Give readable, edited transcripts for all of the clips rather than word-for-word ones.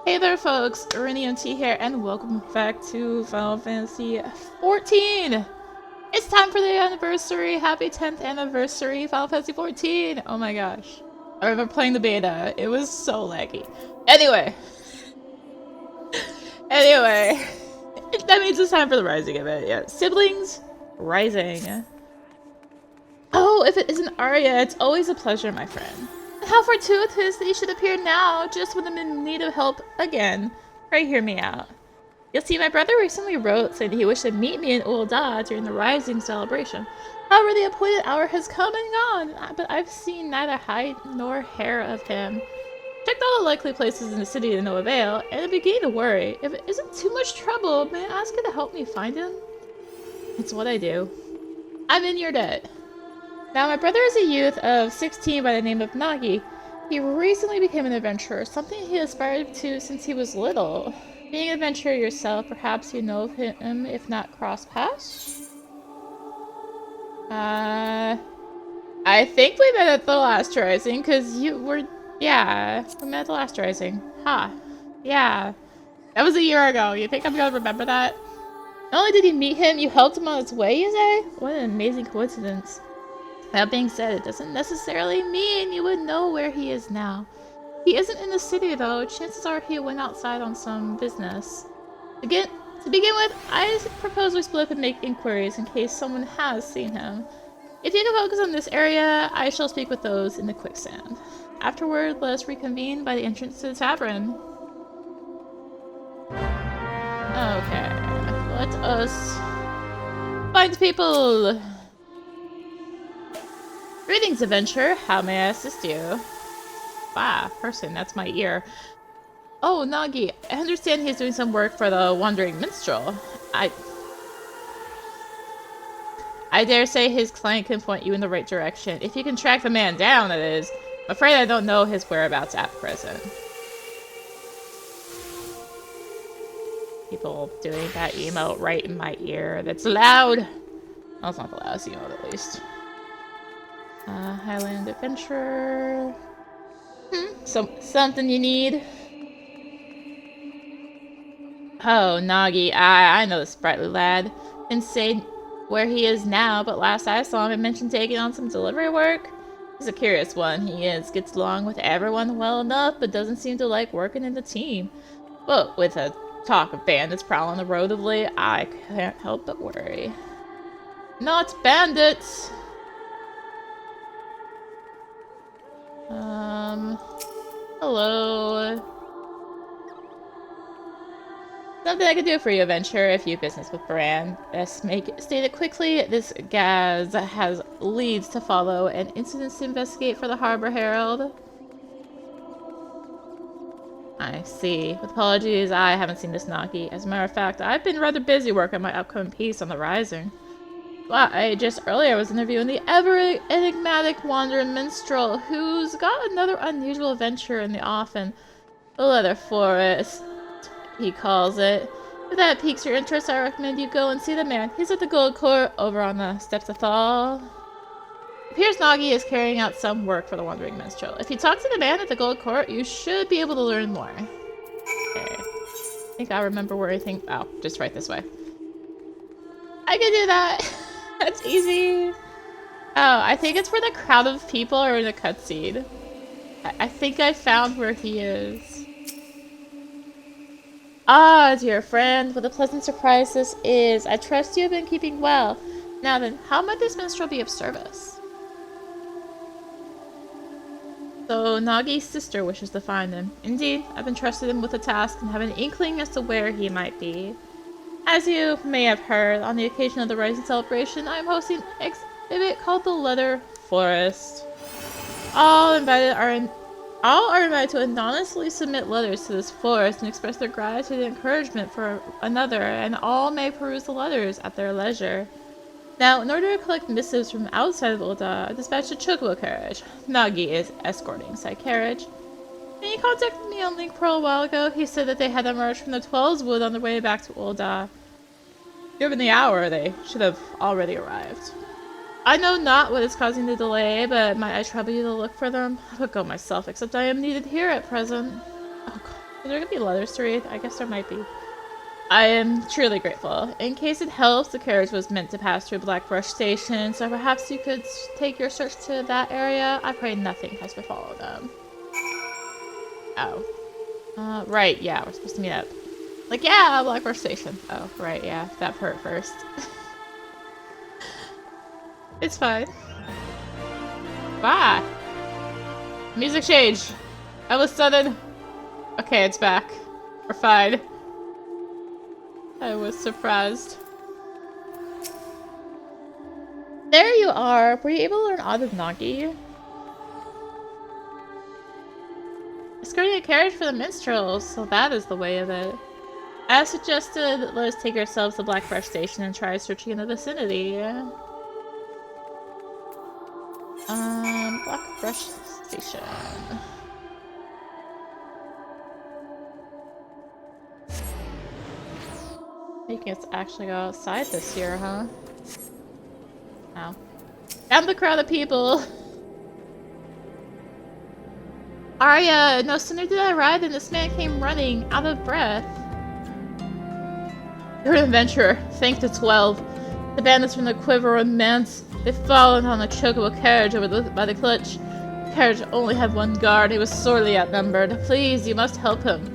Hey there folks, rinimt here and welcome back to Final Fantasy XIV! It's time for the anniversary! Happy 10th anniversary Final Fantasy XIV! Oh my gosh. I remember playing the beta, it was so laggy. Anyway. That means it's time for the Rising event, yeah. Siblings Rising. Oh, if it isn't Arya, it's always a pleasure, my friend. How fortuitous that you should appear now, just when I'm in need of help again. Pray hear me out. You'll see, my brother recently wrote saying that he wished to meet me in Ulda during the Rising celebration. However, the appointed hour has come and gone, but I've seen neither hide nor hair of him. Checked all the likely places in the city to no avail, and I'm beginning to worry. If it isn't too much trouble, may I ask you to help me find him? It's what I do. I'm in your debt. Now, my brother is a youth of 16 by the name of Nagi. He recently became an adventurer, something he aspired to since he was little. Being an adventurer yourself, perhaps you know of him, if not cross paths? I think we met at the last Rising, because you were... Yeah, we met at the last Rising. Ha. Huh. Yeah. That was a year ago. You think I'm gonna remember that? Not only did you meet him, you helped him on his way, you say? What an amazing coincidence. That being said, it doesn't necessarily mean you would know where he is now. He isn't in the city, though. Chances are he went outside on some business. To begin with, I propose we split up and make inquiries in case someone has seen him. If you can focus on this area, I shall speak with those in the quicksand. Afterward, let us reconvene by the entrance to the tavern. Okay, let us find people. Greetings, adventurer. How may I assist you? Ah, person, that's my ear. Oh, Nagi, I understand he's doing some work for the Wandering Minstrel. I dare say his client can point you in the right direction. If you can track the man down, that is. I'm afraid I don't know his whereabouts at present. People doing that emote right in my ear. That's loud! Well, it's not the loudest emote, at least. Highland Adventurer. Something you need? Oh, Nagi, I know this sprightly lad. Didn't say where he is now, but last I saw him, it mentioned taking on some delivery work. He's a curious one, he is. Gets along with everyone well enough, but doesn't seem to like working in the team. But with a talk of bandits prowling the road of late, I can't help but worry. Not bandits! Hello. Something I can do for you, adventurer, if you have business with Brand. Best state it quickly. This Gaz has leads to follow and incidents to investigate for the Harbor Herald. I see. With apologies, I haven't seen this Nagi. As a matter of fact, I've been rather busy working on my upcoming piece on the Rising. But I just earlier was interviewing the ever-enigmatic Wandering Minstrel, who's got another unusual adventure in the offing. The Leather Forest, he calls it. If that piques your interest, I recommend you go and see the man. He's at the Gold Court, over on the steps of Thal. It appears Nagi is carrying out some work for the Wandering Minstrel. If you talk to the man at the Gold Court, you should be able to learn more. Okay. I think I remember where I think... Oh, just right this way. I can do that! That's easy. Oh, I think it's where the crowd of people are in a cutscene. I think I found where he is. Ah, dear friend, what a pleasant surprise this is. I trust you have been keeping well. Now then, how might this minstrel be of service? So, Nagi's sister wishes to find him. Indeed, I've entrusted him with a task and have an inkling as to where he might be. As you may have heard, on the occasion of the Rising celebration, I am hosting an exhibit called the Leather Forest. All are invited to anonymously submit letters to this forest and express their gratitude and encouragement for another, and all may peruse the letters at their leisure. Now, in order to collect missives from outside of Ulda, I dispatched a chocobo carriage. Nagi is escorting said carriage. When he contacted me on Link Pearl a while ago, he said that they had emerged from the 12's Wood on their way back to Ulda. Given the hour, they should have already arrived. I know not what is causing the delay, but might I trouble you to look for them? I would go myself, except I am needed here at present. Oh, God. Is there gonna be letters to read? I guess there might be. I am truly grateful. In case it helps, the carriage was meant to pass through Blackbrush Station, so perhaps you could take your search to that area. I pray nothing has befallen them. Oh. Right, yeah, we're supposed to meet up. Like, yeah, Blackbrush Station. Oh, right, yeah, that hurt first. It's fine. Bye. Music change. All of a sudden. Okay, it's back. We're fine. I was surprised. There you are. Were you able to learn Odd of Nagi? Escorting a carriage for the minstrels, so that is the way of it. As suggested, let us take ourselves to Blackbrush Station and try searching in the vicinity. Blackbrush Station. Making us actually go outside this year, huh? Ow. Down the crowd of people! Arya, no sooner did I arrive than this man came running, out of breath. You're an adventurer. Thank the 12. The bandits from the Quiver and Mance. They've fallen on a chocobo carriage by the clutch. The carriage only had one guard. He was sorely outnumbered. Please, you must help him.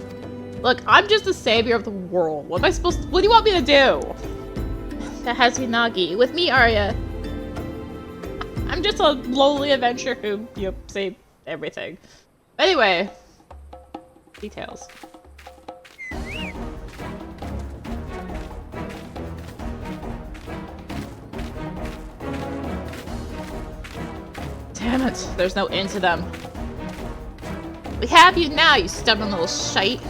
Look, I'm just the savior of the world. What do you want me to do? That has to be Nagi. With me, Arya. I'm just a lowly adventurer who, saved everything. Anyway. Details. Damn it, there's no end to them. We have you now, you stubborn little shite.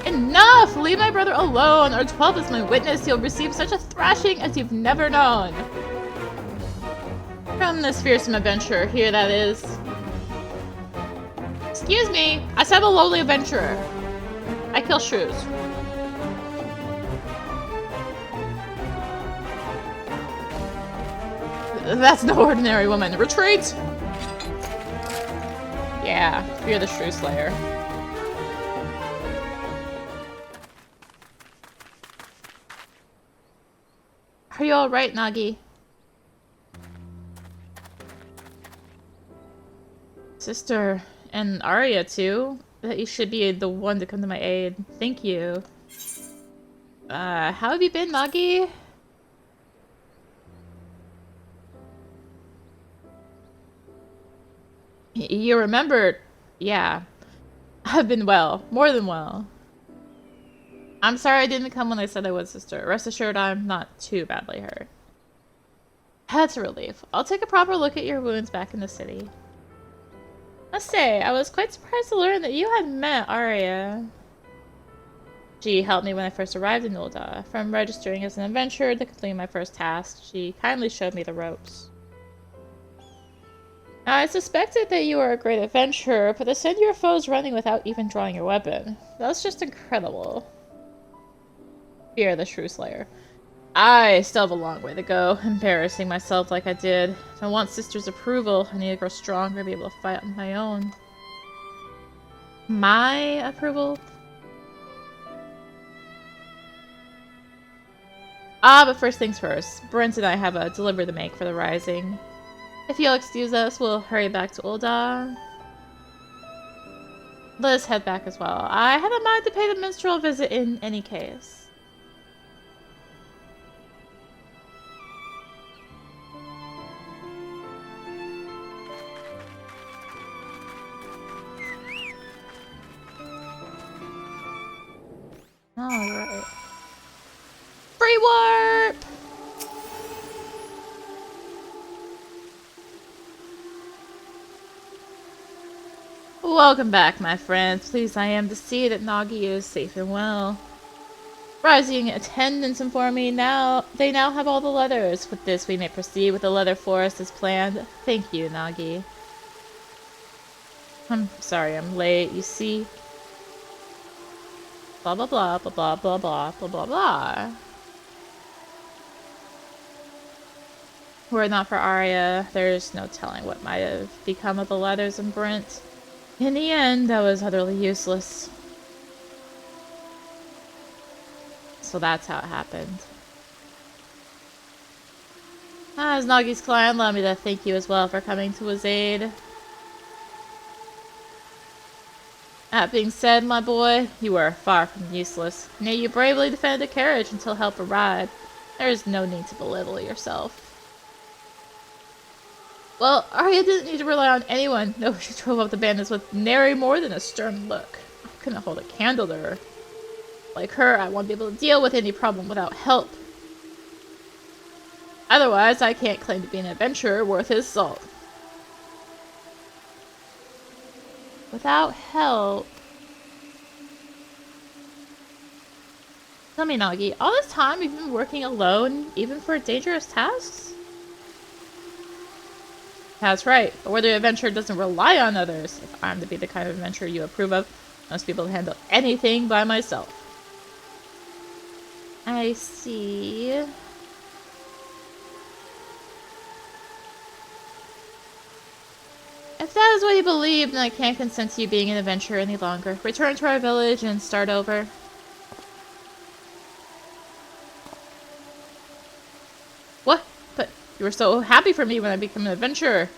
Enough! Leave my brother alone, or 12 is my witness. He'll receive such a thrashing as you've never known. From this fearsome adventurer, here that is. Excuse me, I said a lowly adventurer. I kill shrews. That's no ordinary woman. Retreat! Yeah, you're the shrew slayer. Are you alright, Nagi? Sister, and Arya too? That you should be the one to come to my aid. Thank you. How have you been, Nagi? You remembered? Yeah. I've been well. More than well. I'm sorry I didn't come when I said I would, sister. Rest assured I'm not too badly hurt. That's a relief. I'll take a proper look at your wounds back in the city. Must say, I was quite surprised to learn that you had met Arya. She helped me when I first arrived in Ulda. From registering as an adventurer to completing my first task, she kindly showed me the ropes. I suspected that you were a great adventurer, but to send your foes running without even drawing your weapon. That's just incredible. Fear the Shrew Slayer. I still have a long way to go, embarrassing myself like I did. If I want sister's approval, I need to grow stronger to be able to fight on my own. My approval? But first things first. Brent and I have a delivery to make for the Rising. If you'll excuse us, we'll hurry back to Ulda. Let us head back as well. I had in mind to pay the minstrel a visit in any case. Alright. Free warp! Welcome back, my friends. Pleased I am to see that Nagi is safe and well. Rising attendants inform me they now have all the letters. With this, we may proceed with the leather forest as planned. Thank you, Nagi. I'm sorry I'm late, you see. Blah blah blah blah blah blah blah blah blah blah. Were it not for Arya, there's no telling what might have become of the letters and Brent. In the end, that was utterly useless. So that's how it happened. As Nagi's client, allow me to thank you as well for coming to his aid. That being said, my boy, you were far from useless. Nay, you bravely defended the carriage until help arrived. There is no need to belittle yourself. Well, Arya didn't need to rely on anyone. No, she drove up the bandits with nary more than a stern look. I couldn't hold a candle to her. Like her, I won't be able to deal with any problem without help. Otherwise, I can't claim to be an adventurer worth his salt. Without help... Tell me, Nagi, all this time you've been working alone, even for dangerous tasks? That's right, but whether an adventurer doesn't rely on others, if I'm to be the kind of adventurer you approve of, I must be able to handle anything by myself. I see. If that is what you believe, then I can't consent to you being an adventurer any longer. Return to our village and start over. What? But you were so happy for me when I became an adventurer.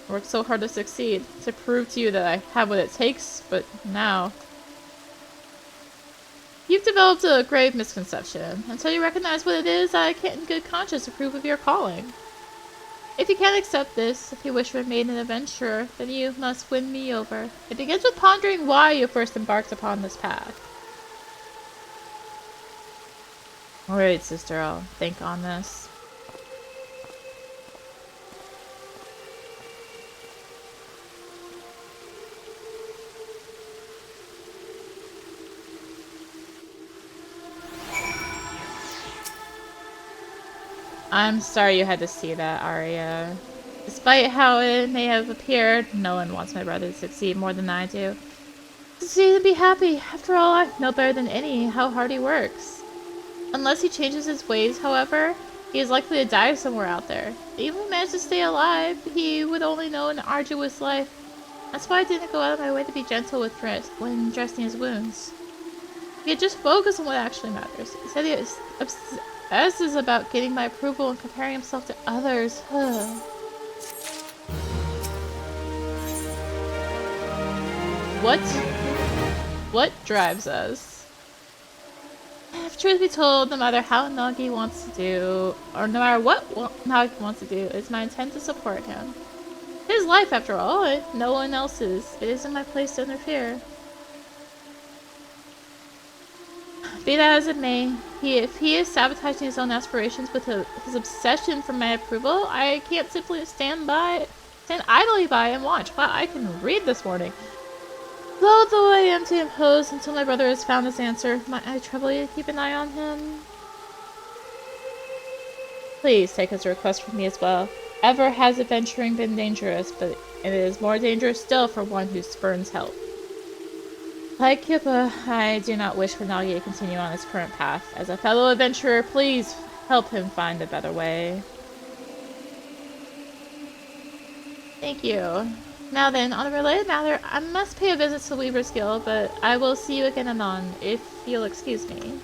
I worked so hard to succeed, to prove to you that I have what it takes, but now... You've developed a grave misconception. Until you recognize what it is, I can't in good conscience approve of your calling. If you can't accept this, if you wish to remain an adventurer, then you must win me over. It begins with pondering why you first embarked upon this path. Alright, sister, I'll think on this. I'm sorry you had to see that, Arya. Despite how it may have appeared, no one wants my brother to succeed more than I do. Succeed and be happy. After all, I know better than any how hard he works. Unless he changes his ways, however, he is likely to die somewhere out there. Even if he managed to stay alive, he would only know an arduous life. That's why I didn't go out of my way to be gentle with Fritz when dressing his wounds. He had just focused on what actually matters. He said he is obsesses about getting my approval and comparing himself to others. What drives us? If truth be told, no matter how Nagi wants to do, or no matter what Nagi wants to do, it's my intent to support him. His life, after all, and no one else's. It isn't my place to interfere. Be that as it may, if he is sabotaging his own aspirations with his obsession for my approval, I can't simply stand idly by and watch. Wow, I can read this morning. Loath though I am to impose until my brother has found his answer, might I trouble you to keep an eye on him? Please take his request from me as well. Ever has adventuring been dangerous, but it is more dangerous still for one who spurns help. Like Kipih, I do not wish for Nagi to continue on his current path. As a fellow adventurer, please help him find a better way. Thank you. Now then, on a related matter, I must pay a visit to the Weaver's Guild, but I will see you again anon, if you'll excuse me.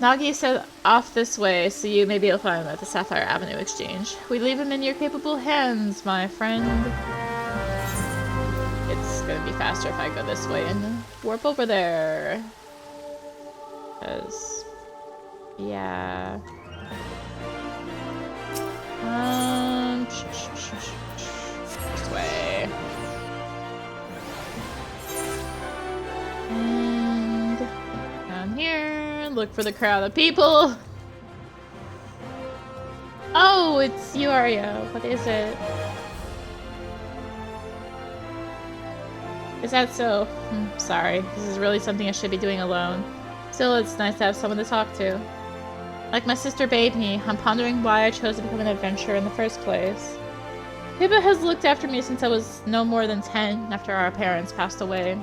Nagi said off this way, so you may be able to find him at the Sapphire Avenue Exchange. We leave him in your capable hands, my friend. It's gonna be faster if I go this way and warp over there. Because... yeah... this way. And down here, look for the crowd of people. Oh, it's you, Arya. What is it? Is that so? Sorry, this is really something I should be doing alone. Still, it's nice to have someone to talk to. Like my sister bade me, I'm pondering why I chose to become an adventurer in the first place. Kipih has looked after me since I was no more than 10, after our parents passed away.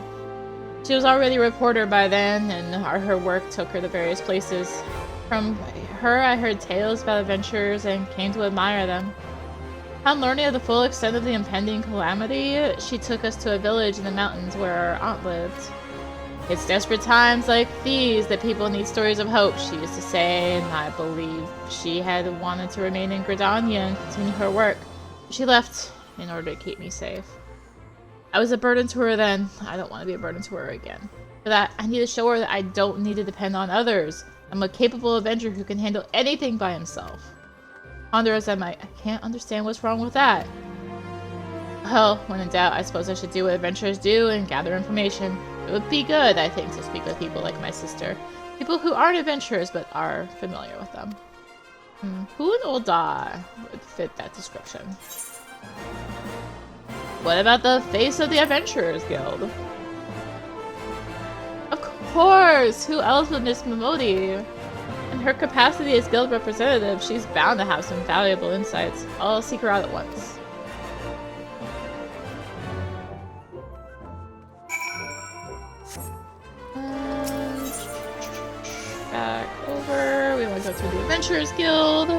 She was already a reporter by then, and her work took her to various places. From her, I heard tales about adventures and came to admire them. Upon learning of the full extent of the impending calamity, she took us to a village in the mountains where our aunt lived. It's desperate times like these that people need stories of hope, she used to say, and I believe she had wanted to remain in Gridania and continue her work. She left in order to keep me safe. I was a burden to her then. I don't want to be a burden to her again. For that, I need to show her that I don't need to depend on others. I'm a capable avenger who can handle anything by himself. Ponder as I might, I can't understand what's wrong with that. Well, when in doubt, I suppose I should do what adventurers do and gather information. It would be good, I think, to speak with people like my sister. People who aren't adventurers but are familiar with them. Who in Ulda would fit that description? What about the face of the Adventurers Guild? Of course! Who else but Miss Momodi? In her capacity as guild representative, she's bound to have some valuable insights. I'll seek her out at once. Back over. We want to go through the Adventurers Guild.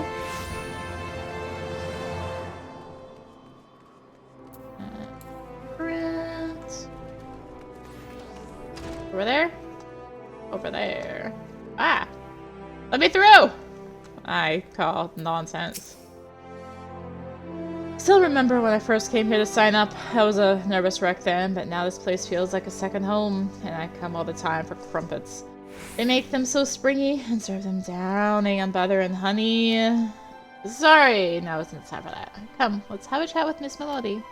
Over there? Over there. Ah! Let me through! I call nonsense. Still remember when I first came here to sign up. I was a nervous wreck then, but now this place feels like a second home, and I come all the time for crumpets. They make them so springy and serve them drowning in butter and honey. Sorry, now isn't time for that. Come, let's have a chat with Miss Melody.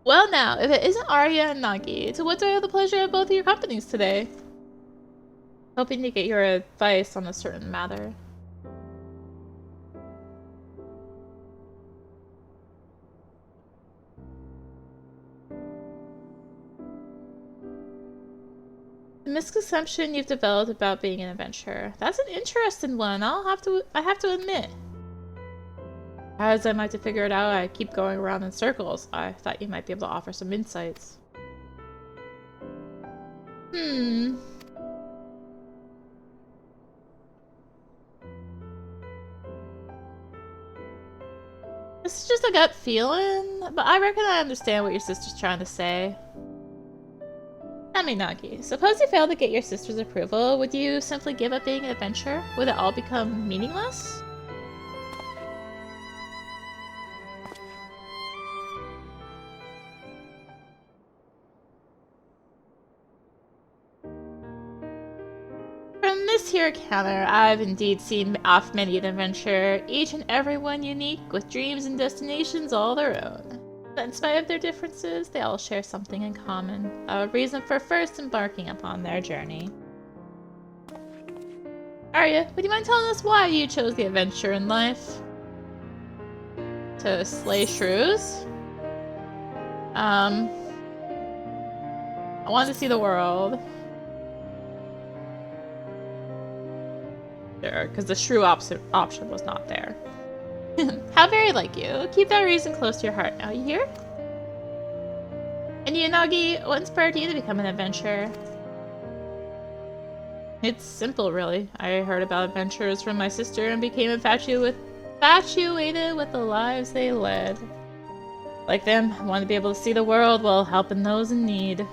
Well now, if it isn't Arya and Nagi, to what do I have the pleasure of both of your companies today? Hoping to get your advice on a certain matter. The misconception you've developed about being an adventurer. That's an interesting one, I have to admit. As I might to figure it out, I keep going around in circles. I thought you might be able to offer some insights. This is just a gut feeling, but I reckon I understand what your sister's trying to say. Nagi, suppose you fail to get your sister's approval, would you simply give up being an adventurer? Would it all become meaningless? From this here encounter, I've indeed seen off many an adventure, each and every one unique, with dreams and destinations all their own. But in spite of their differences, they all share something in common, a reason for first embarking upon their journey. Arya, would you mind telling us why you chose the adventure in life? To slay shrews? I wanted to see the world. Sure, because the shrew option was not there. How very like you. Keep that reason close to your heart now, you hear? And you, Nagi, what inspired you to become an adventurer? It's simple, really. I heard about adventurers from my sister and became infatuated with the lives they led. Like them, I wanted to be able to see the world while helping those in need.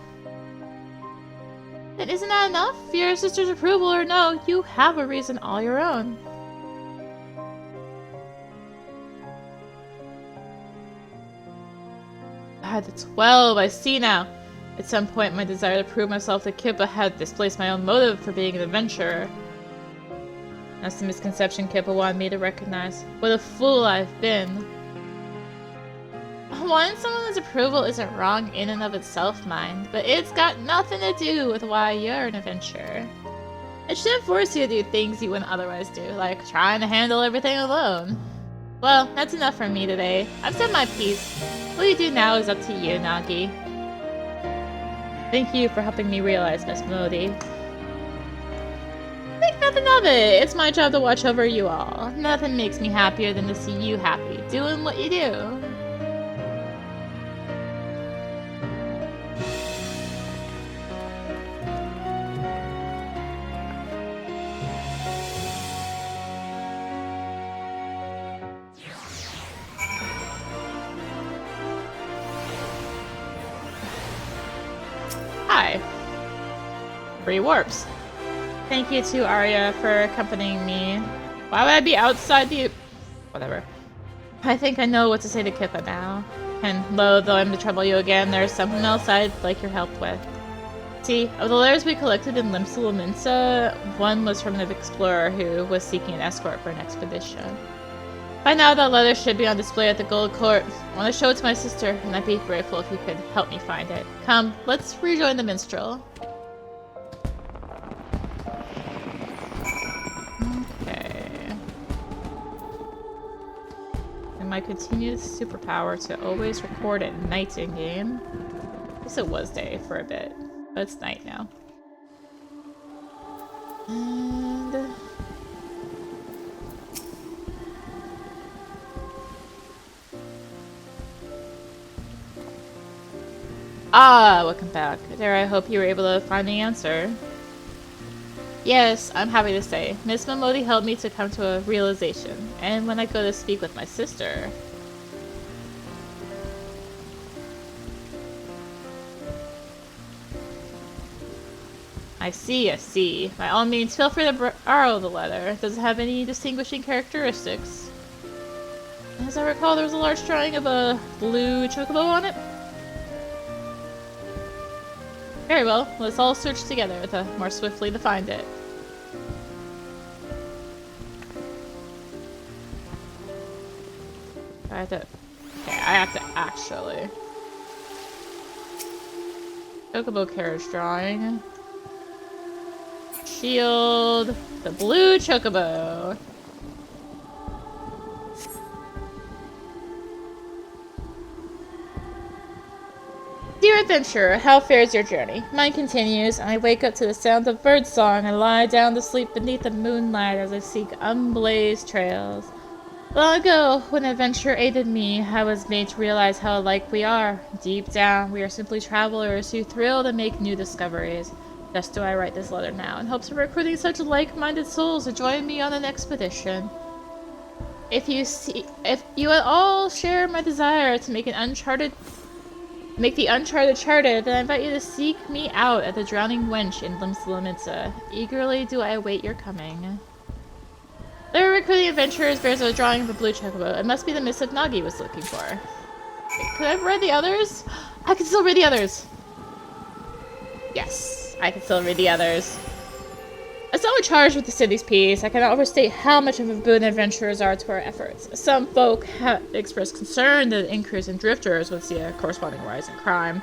Then isn't that enough? Your sister's approval or no, you have a reason all your own. The 12, I see now. At some point, my desire to prove myself to Kipih had displaced my own motive for being an adventurer. That's the misconception Kipih wanted me to recognize. What a fool I've been. Wanting someone's approval isn't wrong in and of itself, mind, but it's got nothing to do with why you're an adventurer. It shouldn't force you to do things you wouldn't otherwise do, like trying to handle everything alone. Well, that's enough for me today. I've said my piece. What you do now is up to you, Nagi. Thank you for helping me realize, Miss Melody. Thank Nothing of it. It's my job to watch over you all. Nothing makes me happier than to see you happy, doing what you do. Hi. Free warps. Thank you to Arya for accompanying me. Why would I be outside the... Whatever. I think I know what to say to Kipih now. And though I'm to trouble you again, there's something else I'd like your help with. See, of the letters we collected in Limsa, one was from an explorer who was seeking an escort for an expedition. By now, that letter should be on display at the Gold Court. I want to show it to my sister, and I'd be grateful if you could help me find it. Come, let's rejoin the minstrel. My continued superpower to always record at night in game. I guess it was day for a bit, but it's night now. And welcome back. There, I hope you were able to find the answer. Yes, I'm happy to say. Miss Momodi helped me to come to a realization, and when I go to speak with my sister... I see. By all means, feel free to borrow the letter. Does it have any distinguishing characteristics? As I recall, there was a large drawing of a blue chocobo on it. Very well, let's all search together to more swiftly to find it. I have to actually. Chocobo carriage drawing. Shield. The blue chocobo. Dear adventurer, how fares your journey? Mine continues, and I wake up to the sound of birdsong and lie down to sleep beneath the moonlight as I seek unblazed trails. Long ago, when adventure aided me, I was made to realize how alike we are. Deep down, we are simply travelers who thrill to make new discoveries. Thus do I write this letter now, in hopes of recruiting such like-minded souls to join me on an expedition. If you at all share my desire to make the uncharted charted, then I invite you to seek me out at the Drowning Wench in Limsa. Eagerly do I await your coming. Letter recruiting adventurers bears a drawing of a blue chocobo. It must be the missive Nagi was looking for. Could I have read the others? I can still read the others! Yes, I can still read the others. As someone charged with the city's peace, I cannot overstate how much of a boon adventurers are to our efforts. Some folk have expressed concern that the increase in drifters would see a corresponding rise in crime.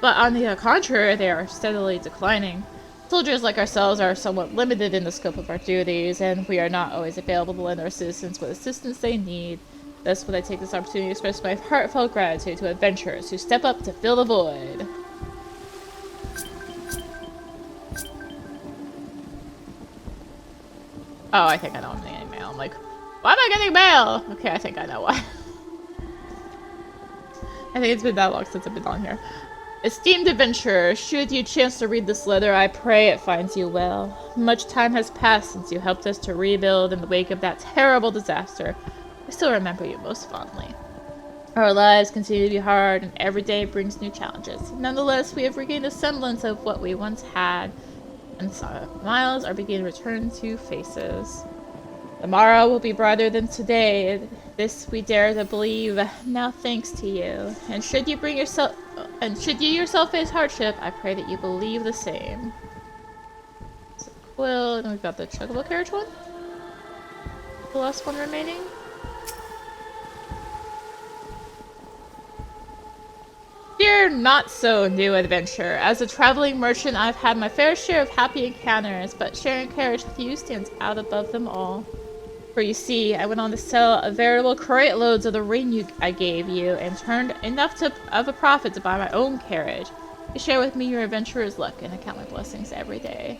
But on the contrary, they are steadily declining. Soldiers like ourselves are somewhat limited in the scope of our duties, and we are not always available to lend our citizens what assistance they need. Thus would I take this opportunity to express my heartfelt gratitude to adventurers who step up to fill the void. Oh, I think I know I'm getting mail. I'm like, why am I getting mail? Okay, I think I know why. I think it's been that long since I've been on here. Esteemed adventurer, should you chance to read this letter, I pray it finds you well. Much time has passed since you helped us to rebuild in the wake of that terrible disaster. I still remember you most fondly. Our lives continue to be hard, and every day brings new challenges. Nonetheless, we have regained a semblance of what we once had, and smiles are beginning to return to faces. Tomorrow will be brighter than today. This we dare to believe. Now thanks to you. And should you yourself face hardship, I pray that you believe the same. So Quill, and we've got the Chocobo carriage one. The last one remaining. Dear not-so-new adventurer, as a traveling merchant I've had my fair share of happy encounters, but sharing carriage with you stands out above them all. For you see, I went on to sell a veritable crate loads of the ring I gave you, and turned enough of a profit to buy my own carriage. You share with me your adventurer's luck, and I count my blessings every day.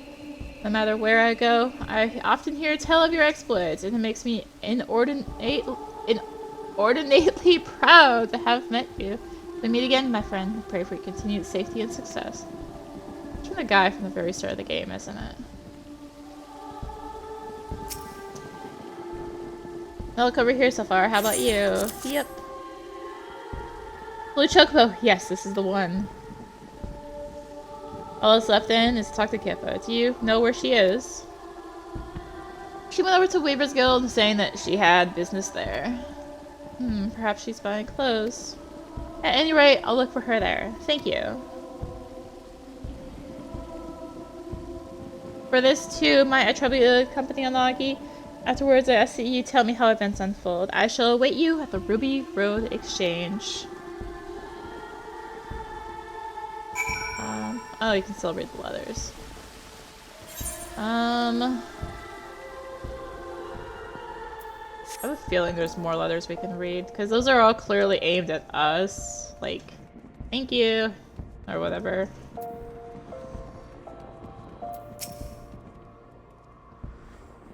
No matter where I go, I often hear a tale of your exploits, and it makes me inordinately proud to have met you. We meet again, my friend. I pray for your continued safety and success. It's from the guy from the very start of the game, isn't it? I look over here so far. How about you? Yep. Blue Chocobo. Yes, this is the one. All that's left in is to talk to Kipih. Do you know where she is? She went over to Weaver's Guild, saying that she had business there. Perhaps she's buying clothes. At any rate, I'll look for her there. Thank you. For this too, might I trouble your company on Nagi? Afterwards, I ask that you tell me how events unfold. I shall await you at the Ruby Road Exchange. Oh, you can still read the letters. I have a feeling there's more letters we can read, because those are all clearly aimed at us. Like, thank you, or whatever.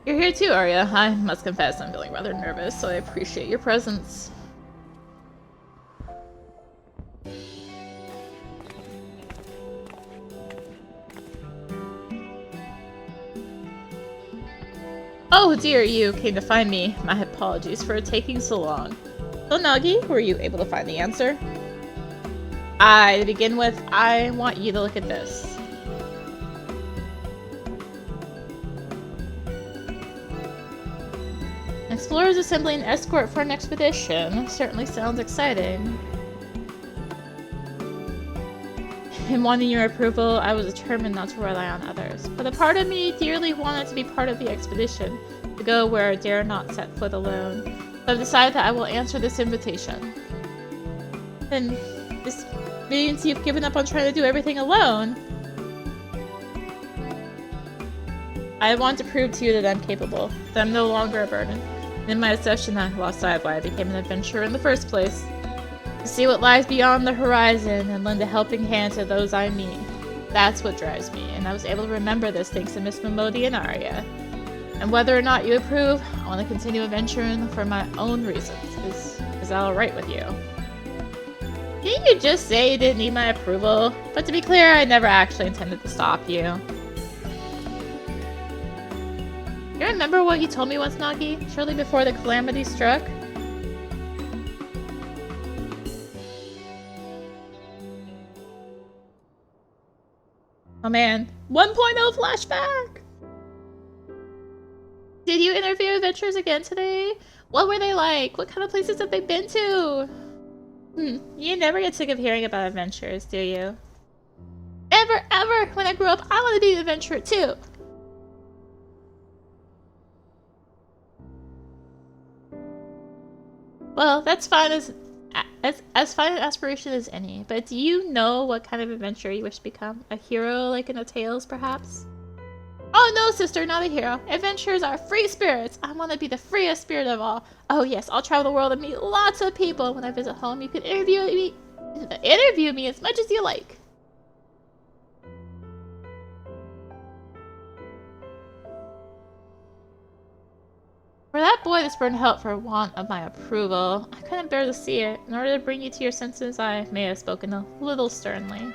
You're here too, Arya. I must confess I'm feeling rather nervous, so I appreciate your presence. Oh dear, you came to find me. My apologies for taking so long. So Nagi, were you able to find the answer? To begin with, I want you to look at this. Explorers assembling an escort for an expedition. Certainly sounds exciting. In wanting your approval, I was determined not to rely on others. But a part of me dearly wanted to be part of the expedition, to go where I dare not set foot alone. So I've decided that I will answer this invitation. Then, this means you've given up on trying to do everything alone. I want to prove to you that I'm capable, that I'm no longer a burden. And in my obsession, I lost sight of why I became an adventurer in the first place. To see what lies beyond the horizon and lend a helping hand to those I meet. That's what drives me, and I was able to remember this thanks to Miss Momodi and Arya. And whether or not you approve, I want to continue adventuring for my own reasons. Is that alright with you? Didn't you just say you didn't need my approval? But to be clear, I never actually intended to stop you. You remember what you told me once, Nagi? Shortly before the calamity struck? Oh man, 1.0 flashback! Did you interview adventurers again today? What were they like? What kind of places have they been to? You never get sick of hearing about adventures, do you? Ever! When I grow up, I want to be an adventurer too! Well, that's fine as fine an aspiration as any, but do you know what kind of adventurer you wish to become? A hero like in the Tales, perhaps? Oh no, sister, not a hero. Adventurers are free spirits. I want to be the freest spirit of all. Oh yes, I'll travel the world and meet lots of people. When I visit home, you can interview me as much as you like. For that boy to spurn help for want of my approval, I couldn't bear to see it. In order to bring you to your senses, I may have spoken a little sternly.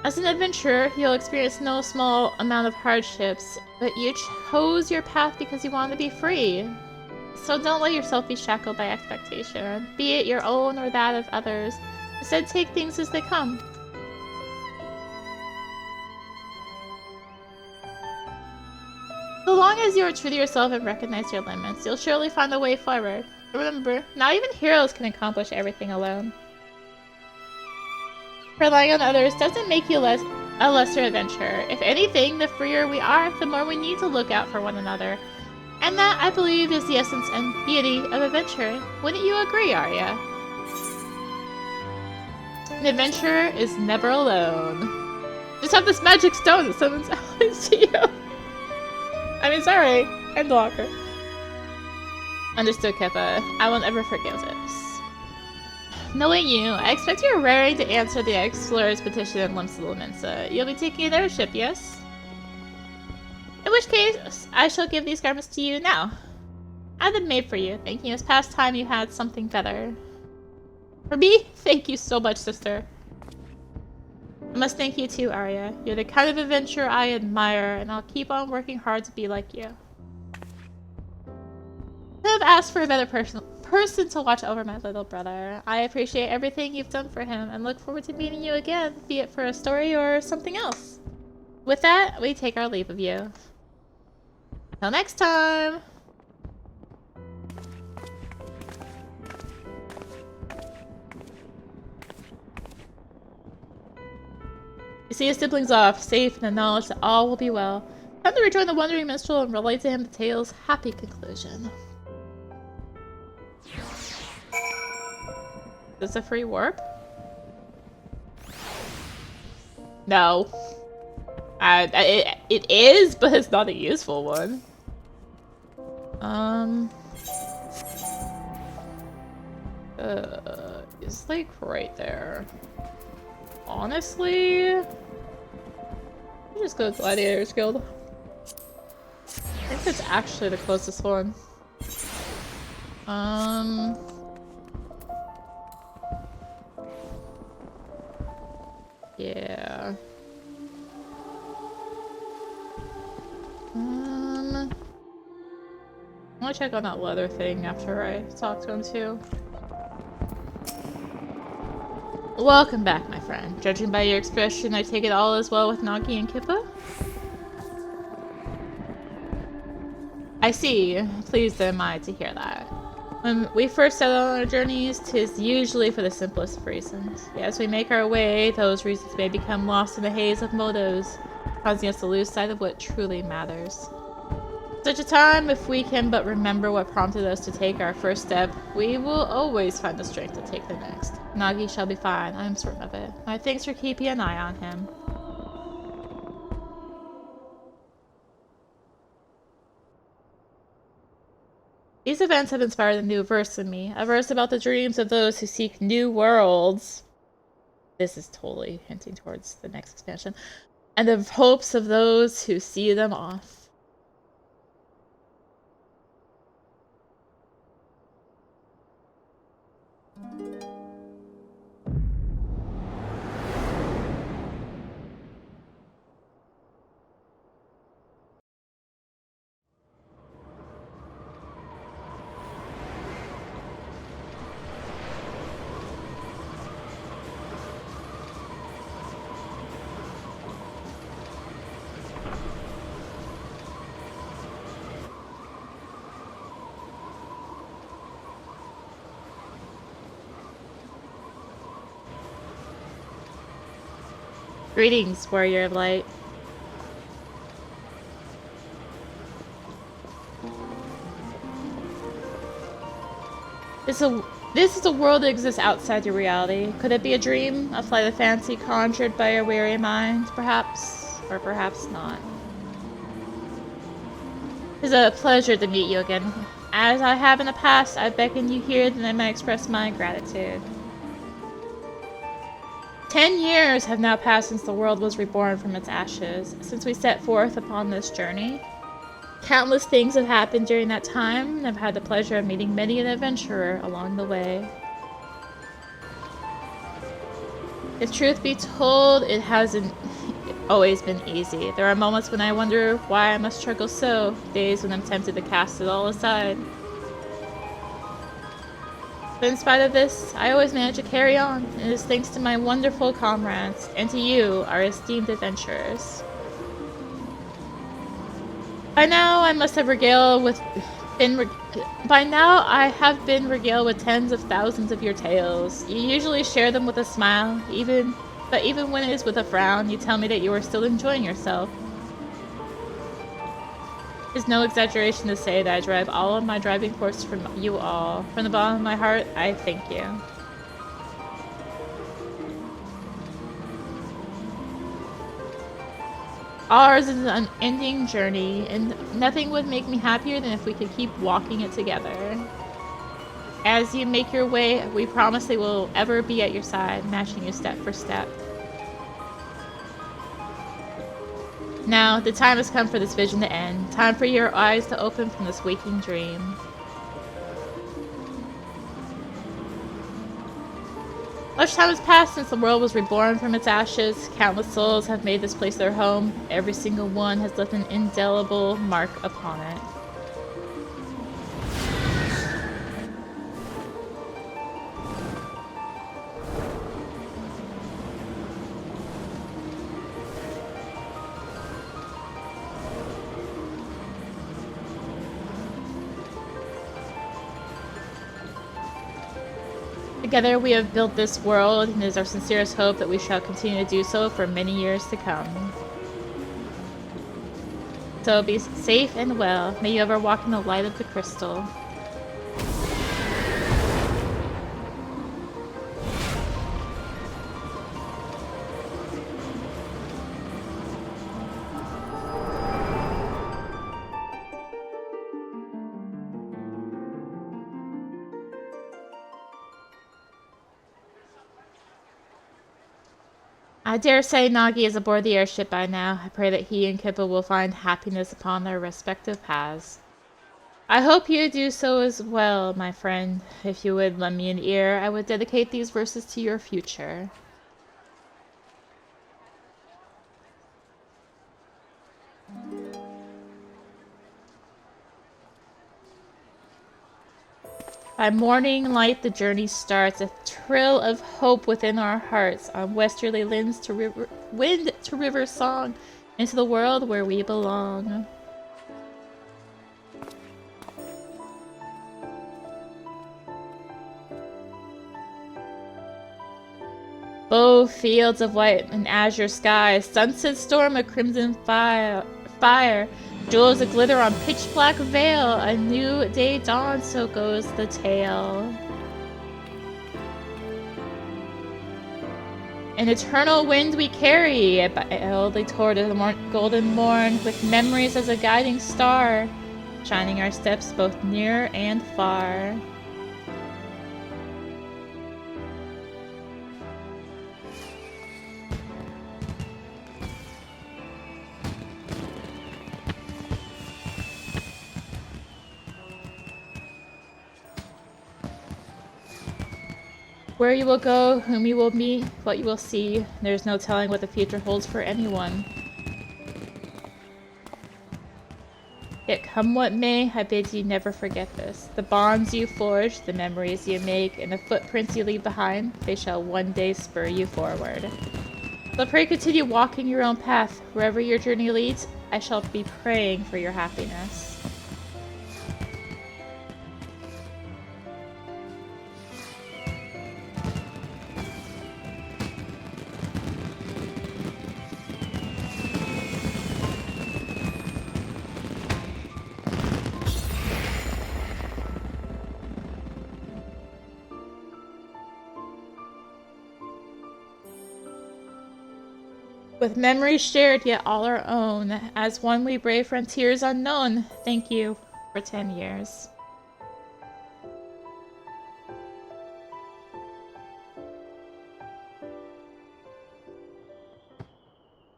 As an adventurer, you'll experience no small amount of hardships, but you chose your path because you wanted to be free. So don't let yourself be shackled by expectation, be it your own or that of others. Instead, take things as they come. So long as you are true to yourself and recognize your limits, you'll surely find a way forward. Remember, not even heroes can accomplish everything alone. Relying on others doesn't make you a lesser adventurer. If anything, the freer we are, the more we need to look out for one another. And that, I believe, is the essence and beauty of adventure. Wouldn't you agree, Arya? An adventurer is never alone. Just have this magic stone that summons allies to you. I mean, sorry, Endwalker. Understood, Kipih. I won't ever forgive this. Knowing you, I expect you're raring to answer the explorer's petition in Limsa. You'll be taking another ship, yes? In which case, I shall give these garments to you now. I have them made for you, thinking it's past time you had something better. For me? Thank you so much, sister. I must thank you too, Arya. You're the kind of adventurer I admire, and I'll keep on working hard to be like you. I have asked for a better person to watch over my little brother. I appreciate everything you've done for him, and look forward to meeting you again, be it for a story or something else. With that, we take our leave of you. Till next time! You see his siblings off, safe in the knowledge that all will be well. Time to rejoin the wandering minstrel and relate to him the tale's happy conclusion. Is this a free warp? No. It is, but it's not a useful one. It's like right there. Honestly, I'll just go to Gladiators Guild. I think it's actually the closest one. Yeah. I'll check on that leather thing after I talk to him too. Welcome back, my friend. Judging by your expression, I take it all is well with Nagi and Kipih? I see. Pleased am I to hear that. When we first set out on our journeys, 'tis usually for the simplest of reasons. Yet as we make our way, those reasons may become lost in the haze of motives, causing us to lose sight of what truly matters. Such a time, if we can but remember what prompted us to take our first step, we will always find the strength to take the next. Nagi shall be fine, I am certain of it. My thanks for keeping an eye on him. These events have inspired a new verse in me, a verse about the dreams of those who seek new worlds. This is totally hinting towards the next expansion. And the hopes of those who see them off. Greetings, warrior of light. This is a world that exists outside your reality. Could it be a dream? A flight of fancy conjured by your weary mind? Perhaps, or perhaps not. It's a pleasure to meet you again. As I have in the past, I beckon you here that I may express my gratitude. 10 years have now passed since the world was reborn from its ashes, since we set forth upon this journey. Countless things have happened during that time, and I've had the pleasure of meeting many an adventurer along the way. If truth be told, it hasn't always been easy. There are moments when I wonder why I must struggle so, days when I'm tempted to cast it all aside. But in spite of this, I always manage to carry on, and it is thanks to my wonderful comrades, and to you, our esteemed adventurers. By now, I have been regaled with tens of thousands of your tales. You usually share them with a smile, but even when it is with a frown, you tell me that you are still enjoying yourself. It's no exaggeration to say that I derive all of my driving force from you all. From the bottom of my heart, I thank you. Ours is an unending journey, and nothing would make me happier than if we could keep walking it together. As you make your way, we promise they will ever be at your side, matching you step for step. Now, the time has come for this vision to end. Time for your eyes to open from this waking dream. Much time has passed since the world was reborn from its ashes. Countless souls have made this place their home. Every single one has left an indelible mark upon it. Together we have built this world, and it is our sincerest hope that we shall continue to do so for many years to come. So be safe and well. May you ever walk in the light of the crystal. I dare say Nagi is aboard the airship by now. I pray that he and Kipih will find happiness upon their respective paths. I hope you do so as well, my friend. If you would lend me an ear, I would dedicate these verses to your future. By morning light the journey starts, a thrill of hope within our hearts, on westerly winds to wind to river song, into the world where we belong. Bow fields of white and azure skies, sunset storm a crimson fire. Jewels a glitter on pitch black veil, a new day dawns, so goes the tale. An eternal wind we carry, boldly toward the golden morn, with memories as a guiding star, shining our steps both near and far. Where you will go, whom you will meet, what you will see, there's no telling what the future holds for anyone. Yet come what may, I bid you never forget this. The bonds you forge, the memories you make, and the footprints you leave behind, they shall one day spur you forward. So pray continue walking your own path. Wherever your journey leads, I shall be praying for your happiness. With memories shared, yet all our own, as one we brave frontiers unknown. Thank you for 10 years.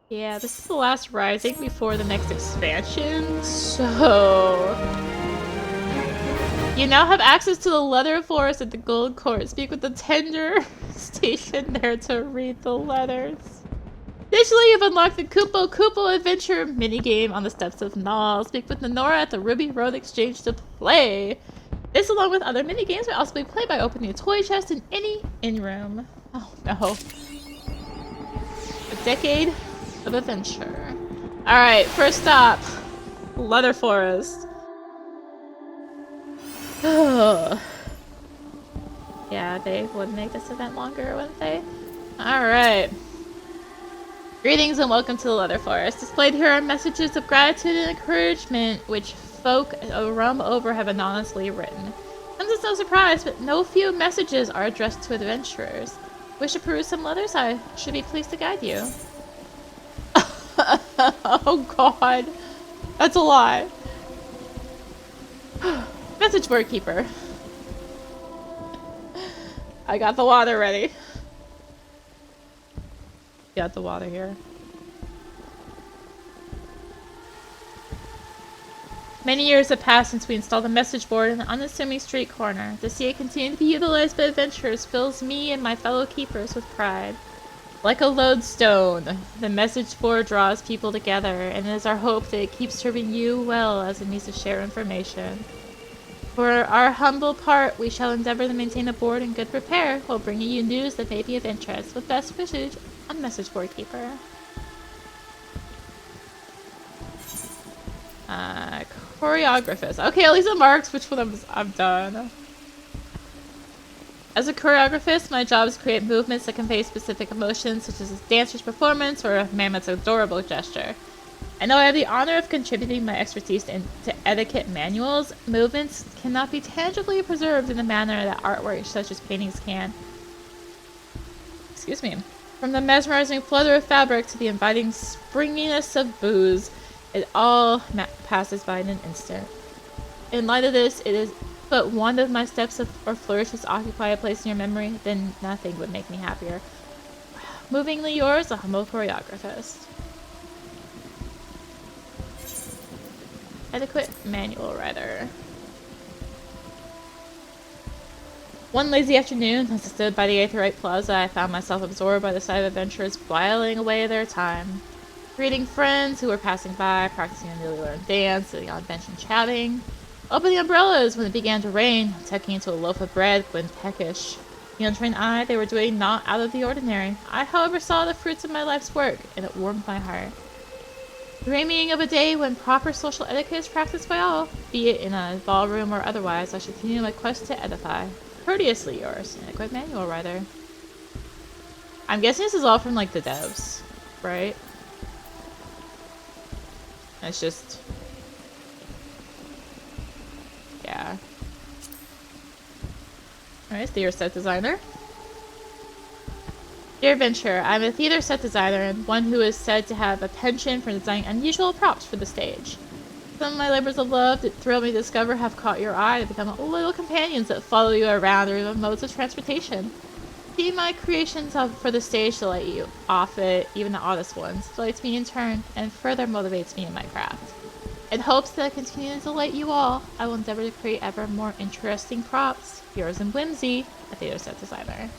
Yeah, this is the last Rising before the next expansion, so... You now have access to the leather forest at the Gold Court. Speak with the tender stationed there to read the letters. Additionally, you've unlocked the Kupo Adventure minigame on the steps of Nal. Speak with Nora at the Ruby Road Exchange to play. This, along with other minigames, may also be played by opening a toy chest in any in-room. Oh no. A decade of adventure. Alright, first stop. Leather Forest. Yeah, they would make this event longer, wouldn't they? Alright. Greetings and welcome to the Leather Forest. Displayed here are messages of gratitude and encouragement, which folk a rum over have anonymously written. Comes as no surprise, but no few messages are addressed to adventurers. Wish to peruse some letters? I should be pleased to guide you. Oh god. That's a lot. Message board keeper. I got the water ready. Got the water here. Many years have passed since we installed a message board in an unassuming street corner. To see it continue to be utilized by adventurers fills me and my fellow keepers with pride. Like a lodestone, the message board draws people together, and it is our hope that it keeps serving you well as it needs to share information. For our humble part, we shall endeavor to maintain a board in good repair while bringing you news that may be of interest, with best wishes on Message Board Keeper. Choreographist. Okay, at least it marks which one I'm done. As a choreographist, my job is to create movements that convey specific emotions, such as a dancer's performance or a mammoth's adorable gesture. I know I have the honor of contributing my expertise to etiquette manuals. Movements cannot be tangibly preserved in the manner that artwork such as paintings can. Excuse me. From the mesmerizing flutter of fabric to the inviting springiness of booze, it all passes by in an instant. In light of this, it is but one of my steps or flourishes occupy a place in your memory, then nothing would make me happier. Movingly yours, a humble choreographist. Etiquette manual writer. One lazy afternoon, as I stood by the Aetherite Plaza, I found myself absorbed by the sight of adventurers whiling away their time. Greeting friends who were passing by, practicing a newly learned dance, sitting on a bench and chatting. Opening umbrellas when it began to rain, tucking into a loaf of bread when peckish. The untrained eye, they were doing naught out of the ordinary. I, however, saw the fruits of my life's work, and it warmed my heart. Dreaming of a day when proper social etiquette is practiced by all, be it in a ballroom or otherwise, I should continue my quest to edify. Courteously yours, Etiquette Manual Writer. I'm guessing this is all from, like, the devs, right? It's just... yeah. Alright, theater set designer. Dear Adventure, I'm a theater set designer and one who is said to have a penchant for designing unusual props for the stage. Some of my labors of love that thrill me to discover have caught your eye to become little companions that follow you around or even modes of transportation. See my creations for the stage delight you, off it, even the oddest ones, delights me in turn, and further motivates me in my craft. In hopes that I continue to delight you all, I will endeavor to create ever more interesting props. Yours in whimsy, a theater set designer.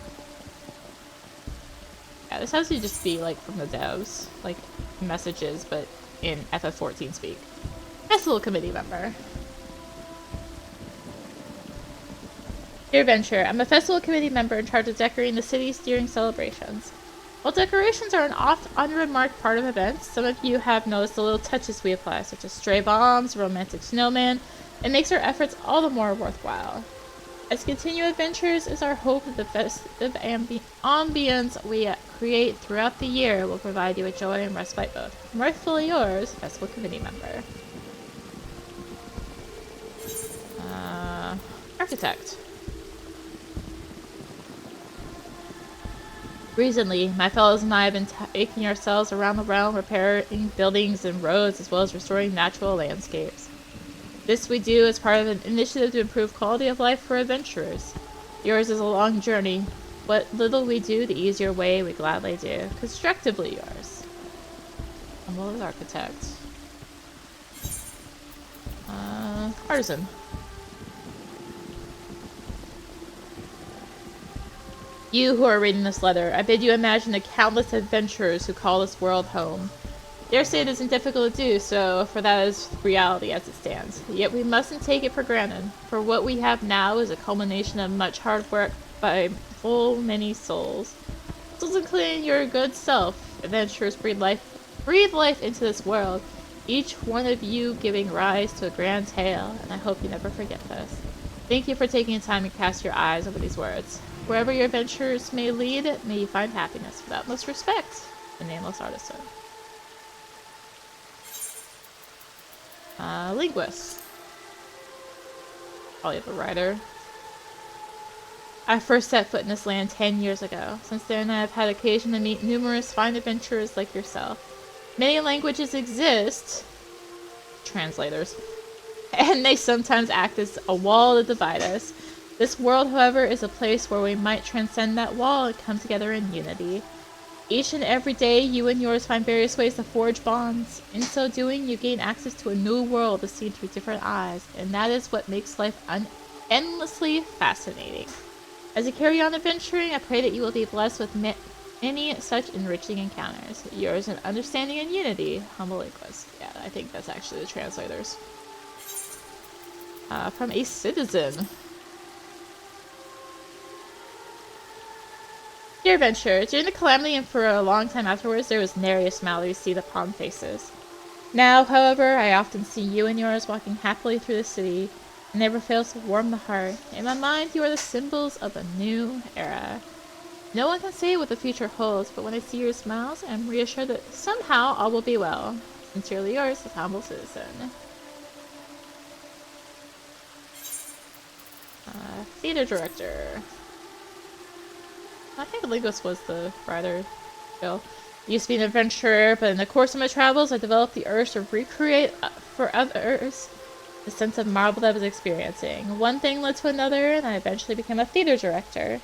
Yeah, this has to just be like from the devs, like messages, but in FF14 speak. Festival committee member. Dear Adventure, I'm a festival committee member in charge of decorating the city's during celebrations. While decorations are an oft unremarked part of events, some of you have noticed the little touches we apply, such as stray bombs, romantic snowman. It makes our efforts all the more worthwhile. As continued adventures is our hope that the festive ambience we create throughout the year will provide you with joy and respite both. Mirthfully yours, Festival Committee Member. Architect. Recently, my fellows and I have been taking ourselves around the realm, repairing buildings and roads, as well as restoring natural landscapes. This we do as part of an initiative to improve quality of life for adventurers. Yours is a long journey. What little we do, the easier way we gladly do. Constructively yours. Humble Architect. Artisan. You who are reading this letter, I bid you imagine the countless adventurers who call this world home. Dare say it isn't difficult to do so, for that is reality as it stands. Yet we mustn't take it for granted, for what we have now is a culmination of much hard work by full many souls. Souls including your good self. Adventurers breathe life into this world, each one of you giving rise to a grand tale, and I hope you never forget this. Thank you for taking the time to cast your eyes over these words. Wherever your adventures may lead, may you find happiness. With utmost respect, the Nameless Artisan. Linguist. Probably a writer. I first set foot in this land 10 years ago. Since then, I have had occasion to meet numerous fine adventurers like yourself. Many languages exist, translators, and they sometimes act as a wall to divide us. This world, however, is a place where we might transcend that wall and come together in unity. Each and every day, you and yours find various ways to forge bonds. In so doing, you gain access to a new world that's seen through different eyes, and that is what makes life endlessly fascinating. As you carry on adventuring, I pray that you will be blessed with many such enriching encounters. Yours in understanding and unity, humble linguist. Yeah, I think that's actually the translators. From a citizen. Dear Adventure, during the calamity and for a long time afterwards, there was nary a smile to see upon faces. Now, however, I often see you and yours walking happily through the city. It never fails to warm the heart. In my mind, you are the symbols of a new era. No one can say what the future holds, but when I see your smiles, I am reassured that somehow all will be well. Sincerely yours, as humble citizen. Theater director. I think Linguist was the writer. Bill. I used to be an adventurer, but in the course of my travels, I developed the urge to recreate for others the sense of marvel that I was experiencing. One thing led to another, and I eventually became a theater director.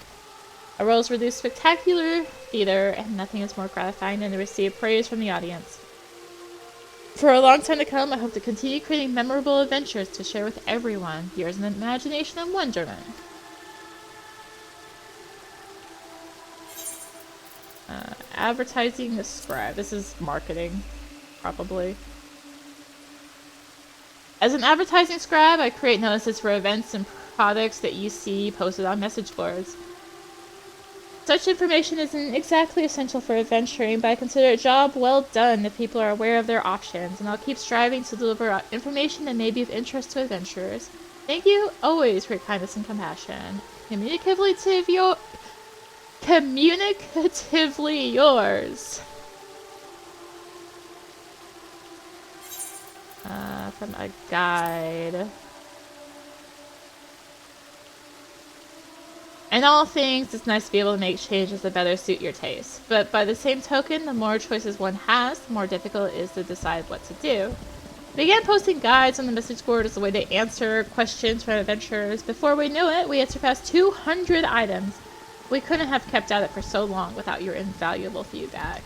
My roles produced spectacular theater, and nothing is more gratifying than to receive praise from the audience. For a long time to come, I hope to continue creating memorable adventures to share with everyone. Yours in imagination and wonderment. Advertising scribe. This is marketing, probably. As an advertising scribe, I create notices for events and products that you see posted on message boards. Such information isn't exactly essential for adventuring, but I consider a job well done if people are aware of their options, and I'll keep striving to deliver information that may be of interest to adventurers. Thank you always for your kindness and compassion. Communicatively yours. From a guide. In all things, it's nice to be able to make changes that better suit your taste. But by the same token, the more choices one has, the more difficult it is to decide what to do. I began posting guides on the message board as a way to answer questions from adventurers. Before we knew it, we had surpassed 200 items. We couldn't have kept at it for so long without your invaluable feedback.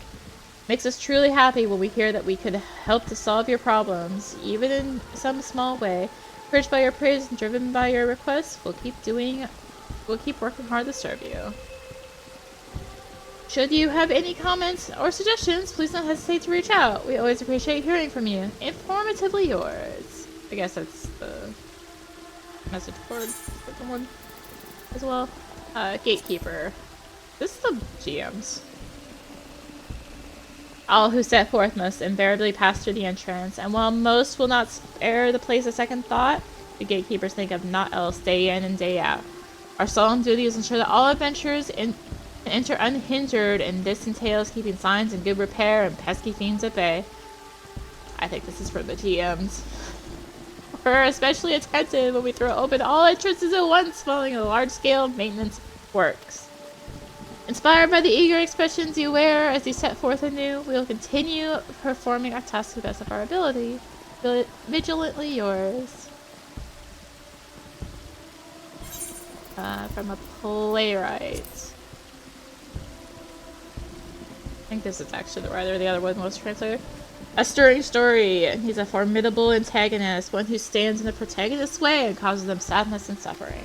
Makes us truly happy when we hear that we could help to solve your problems, even in some small way. Encouraged by your praise and driven by your requests, we'll keep working hard to serve you. Should you have any comments or suggestions, please don't hesitate to reach out. We always appreciate hearing from you. Informatively yours. I guess that's the message board one as well. Gatekeeper. This is the GM's. All who set forth must invariably pass through the entrance, and while most will not spare the place a second thought, the gatekeepers think of naught else day in and day out. Our solemn duty is to ensure that all adventurers enter unhindered, and this entails keeping signs in good repair and pesky fiends at bay. I think this is for the GMs. We're especially attentive when we throw open all entrances at once following a large-scale maintenance works. Inspired by the eager expressions you wear as you set forth anew, we will continue performing our tasks to the best of our ability. Vigilantly yours. From a playwright. I think this is actually the writer, the other one was translator. A stirring story. He's a formidable antagonist, one who stands in the protagonist's way and causes them sadness and suffering.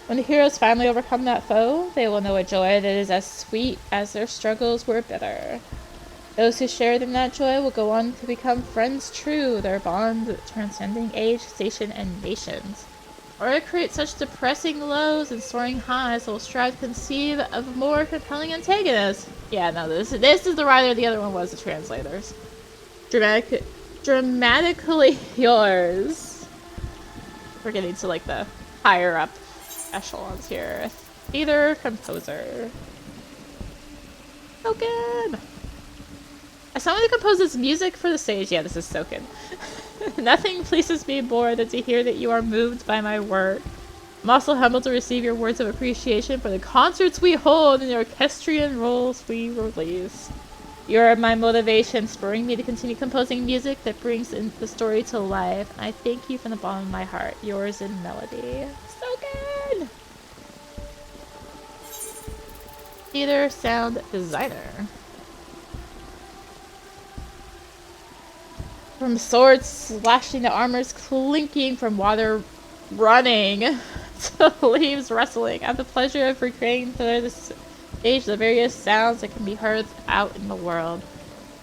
When the heroes finally overcome that foe, they will know a joy that is as sweet as their struggles were bitter. Those who shared in that joy will go on to become friends true, their bond transcending age, station, and nations. Or to create such depressing lows and soaring highs that will strive to conceive of a more compelling antagonist. Yeah, no, this is the writer, the other one was the translators. Dramatically yours. We're getting to like the higher up echelons here. Theater composer. Soken! As someone who composes music for the stage, yeah, this is Soken. Nothing pleases me more than to hear that you are moved by my work. I'm also humbled to receive your words of appreciation for the concerts we hold and the orchestrion roles we release. You are my motivation, spurring me to continue composing music that brings in the story to life. I thank you from the bottom of my heart. Yours in melody. Soken! theater sound designer. From swords slashing to armors clinking, from water running to leaves rustling. I have the pleasure of recreating for this stage the various sounds that can be heard out in the world.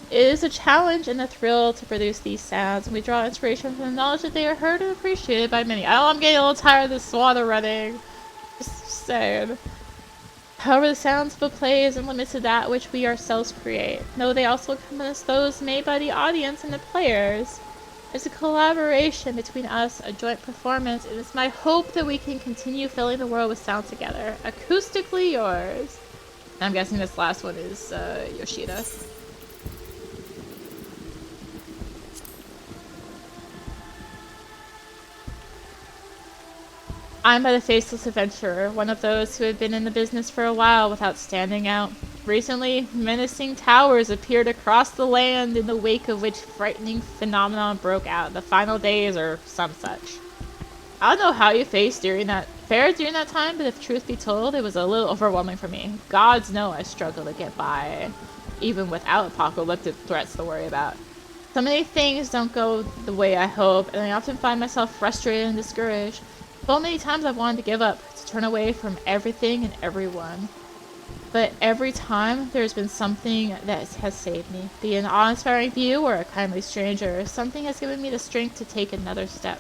It is a challenge and a thrill to produce these sounds, and we draw inspiration from the knowledge that they are heard and appreciated by many. Oh, I'm getting a little tired of this water running. Just saying. However, the sounds of a play isn't limited to that which we ourselves create. No, they also encompass those made by the audience and the players. It's a collaboration between us, a joint performance, and it's my hope that we can continue filling the world with sound together. Acoustically yours. And I'm guessing this last one is Yoshida. I'm but a faceless adventurer, one of those who had been in the business for a while without standing out. Recently, menacing towers appeared across the land, in the wake of which frightening phenomenon broke out. The final days or some such. I don't know how you fared during that time, but if truth be told, it was a little overwhelming for me. Gods know I struggle to get by, even without apocalyptic threats to worry about. So many things don't go the way I hope, and I often find myself frustrated and discouraged. So many times I've wanted to give up, to turn away from everything and everyone. But every time, there's been something that has saved me. Be it an awe-inspiring view or a kindly stranger, something has given me the strength to take another step.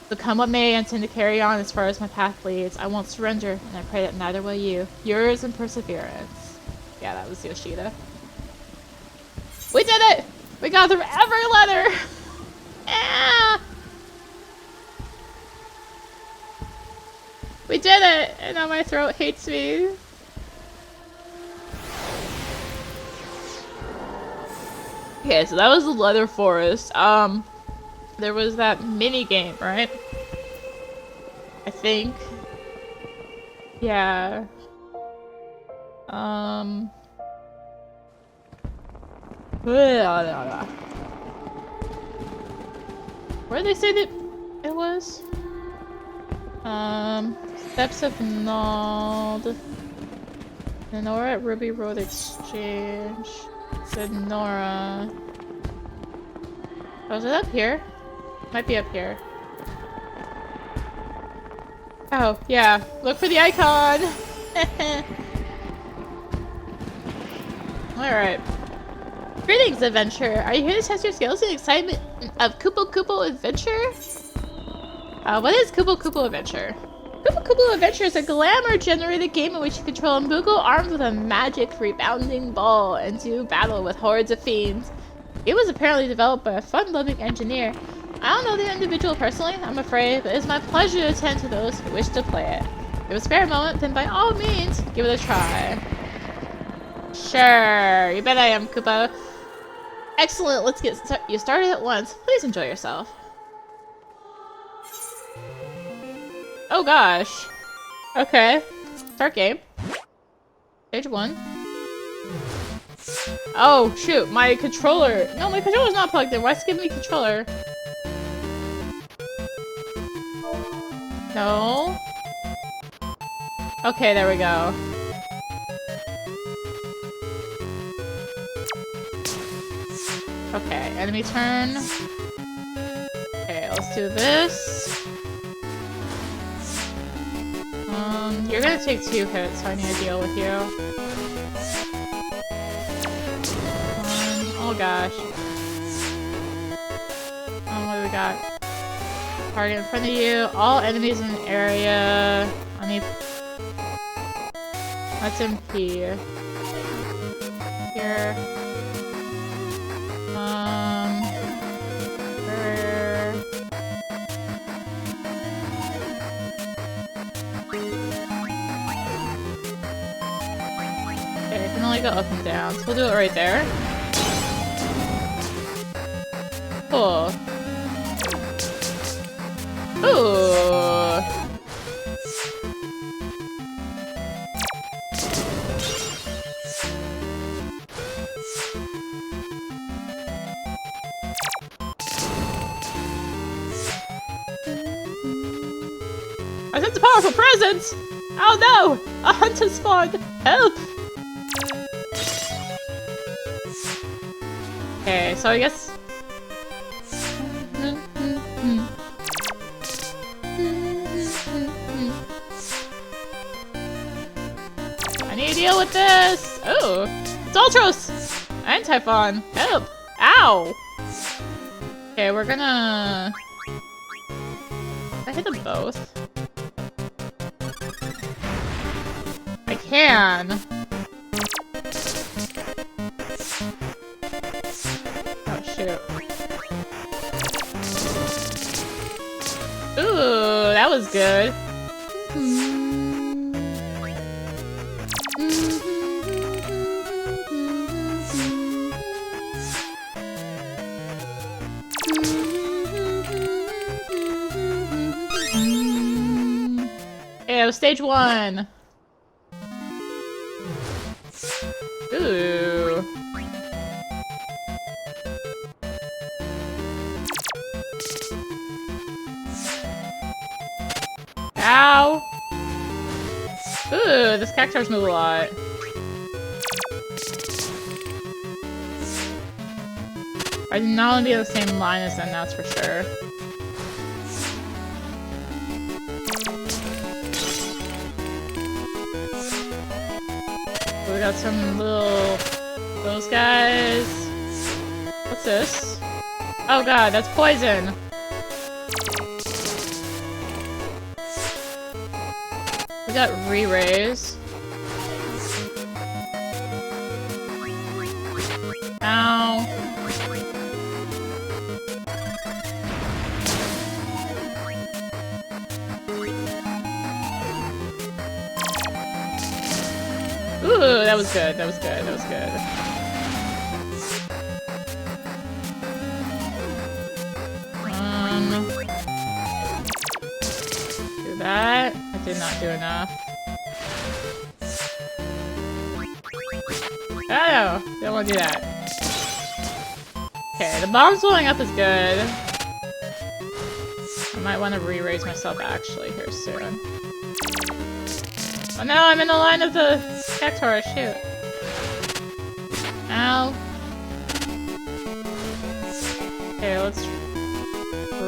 So come what may, I intend to carry on as far as my path leads. I won't surrender, and I pray that neither will you. Yours in perseverance. Yeah, that was Yoshida. We did it! We got through every letter! Ah! We did it! And now my throat hates me. Okay, so that was the Leather Forest. There was that mini game, right? I think. Yeah. Where did they say that it was? Steps of Nald. Nora at Ruby Road Exchange. Said Nora. Oh, is it up here? Might be up here. Oh, yeah. Look for the icon! Alright. Greetings, adventurer. Are you here to test your skills and excitement of Kupo Kupo Adventure? What is Kupo Kupo Adventure? Kupo Kupo Adventure is a glamour-generated game in which you control a Moogle armed with a magic rebounding ball and do battle with hordes of fiends. It was apparently developed by a fun-loving engineer. I don't know the individual personally, I'm afraid, but it's my pleasure to attend to those who wish to play it. If you have a spare moment, then by all means, give it a try. Sure, you bet I am, Kupo. Excellent, let's get you started at once. Please enjoy yourself. Oh gosh. Okay. Start game. Stage 1. Oh shoot, my controller. No, my controller's not plugged in. Why is it giving me controller? No. Okay, there we go. Okay, enemy turn. Okay, let's do this. You're gonna take 2 hits, so I need to deal with you. Oh gosh. What do we got? Target in front of you. All enemies in the area. I need... Let's MP. Here. Okay, I can only go up and down, so we'll do it right there. Cool. Ooh. I sense a powerful presence! Oh no! A hunter spawned! Help! Okay, so I guess... I need to deal with this! Oh! It's Ultros! And Typhon! Help! Ow! Okay, we're gonna... I hit them both. I can! Oh, shoot. Ooh, that was good. Yeah, it was stage 1. Ooh. Ow! Ooh, this cactuars move a lot. I did not want to be on the same line as them, that's for sure. We got some little... those guys. What's this? Oh god, that's poison! We got re-raise. Ow. Ooh, that was good, that was good, that was good. Do that. I did not do enough. Oh, don't want to do that. Okay, the bombs blowing up is good. I might want to re-raise myself actually here soon. Oh no, I'm in the line of the cactuar, shoot. Ow. Okay, let's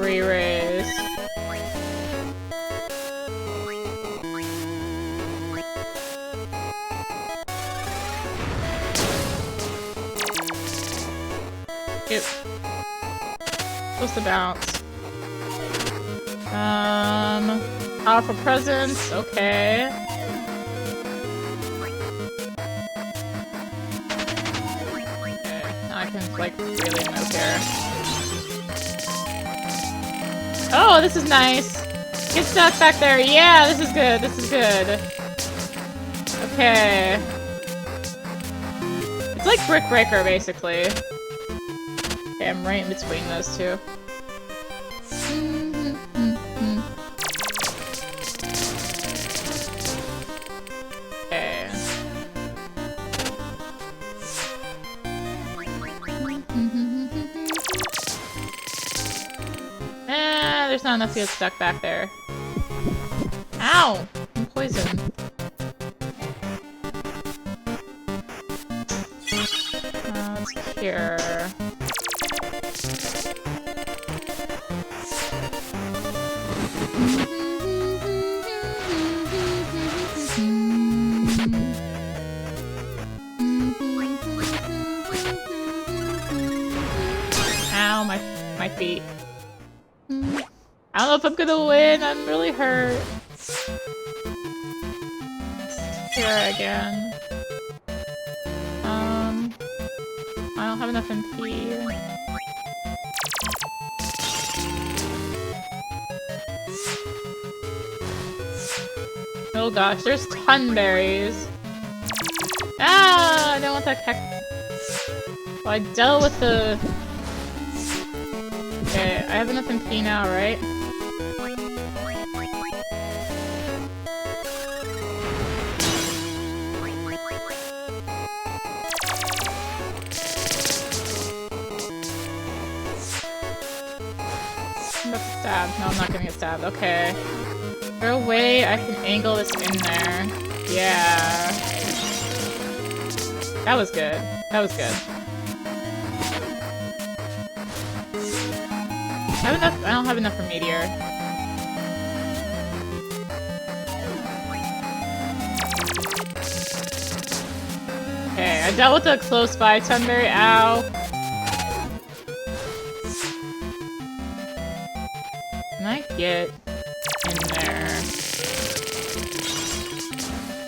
re-raise. Shoot. Supposed to bounce. Powerful presence, okay. I can, like, really move here. Oh, this is nice! Get stuck back there! Yeah, this is good, this is good. Okay. It's like Brick Breaker, basically. Okay, I'm right in between those two. Okay. There's not enough to get stuck back there. Ow! I'm poisoned. Let's cure. Ow, my feet. I don't know if I'm gonna win, I'm really hurt. Here again. I don't have enough MP. Oh gosh, there's tunberries. Ah, I don't want that well, I dealt with the... Okay, I have enough MP now, right? I'm about to stab. No, I'm not gonna get stabbed. Okay. Is there a way I can angle this in there? Yeah. That was good. That was good. I don't have enough for meteor. Okay, I dealt with a close by Tunberry. Ow. Can I get in there?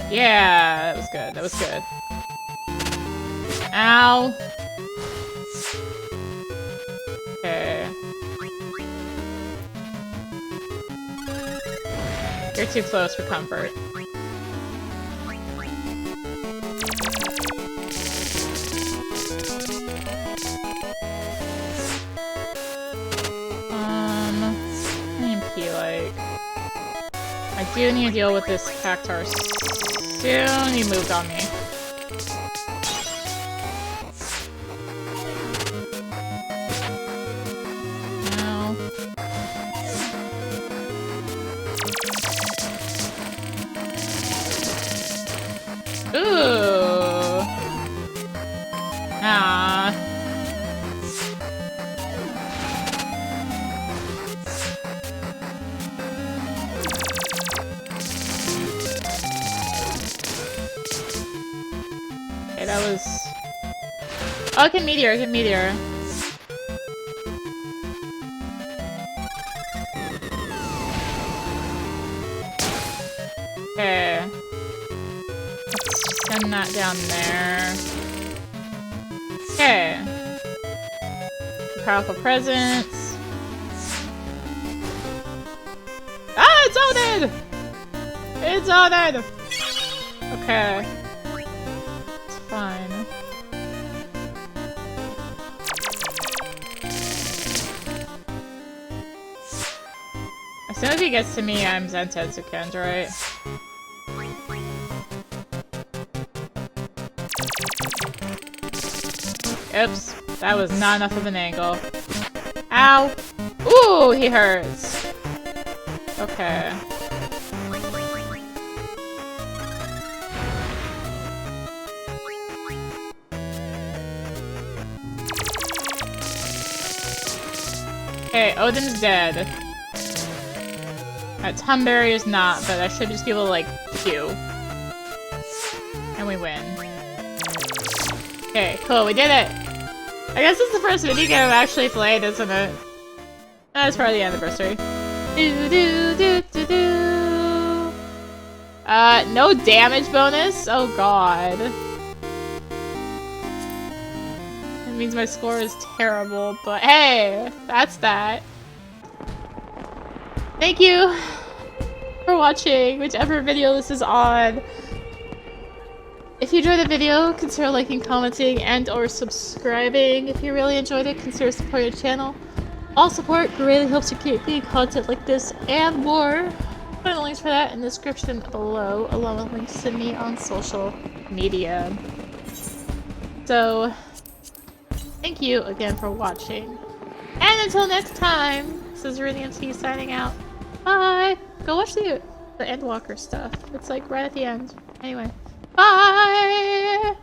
Yeah, that was good. That was good. Ow. Okay. You're too close for comfort. I do need to deal with this cactar soon. He moved on me. No. Ooh. Ah. Okay, that was... Oh, I can meteor, I can meteor. Okay. Let's send that down there. Okay. Powerful presence. Ah, it's loaded! It's loaded! Okay. It's fine. As soon as he gets to me, I'm Zented Sukend, right? Oops, that was not enough of an angle. Ow! Ooh, he hurts. Okay. Okay, Odin's dead. Tumberry is not, but I should just be able to, like, Q. And we win. Okay, cool, we did it! I guess it's the first video game I've actually played, isn't it? That's part of the anniversary. No damage bonus? Oh god. That means my score is terrible, but hey, that's that. Thank you for watching, whichever video this is on. If you enjoyed the video, consider liking, commenting, and or subscribing. If you really enjoyed it, consider supporting the channel. All support greatly helps to keep making content like this and more. Find the links for that in the description below, along with links to me on social media. So, thank you again for watching. And until next time, this is rinimt signing out. Bye! Go watch the Endwalker stuff. It's like right at the end. Anyway. Bye!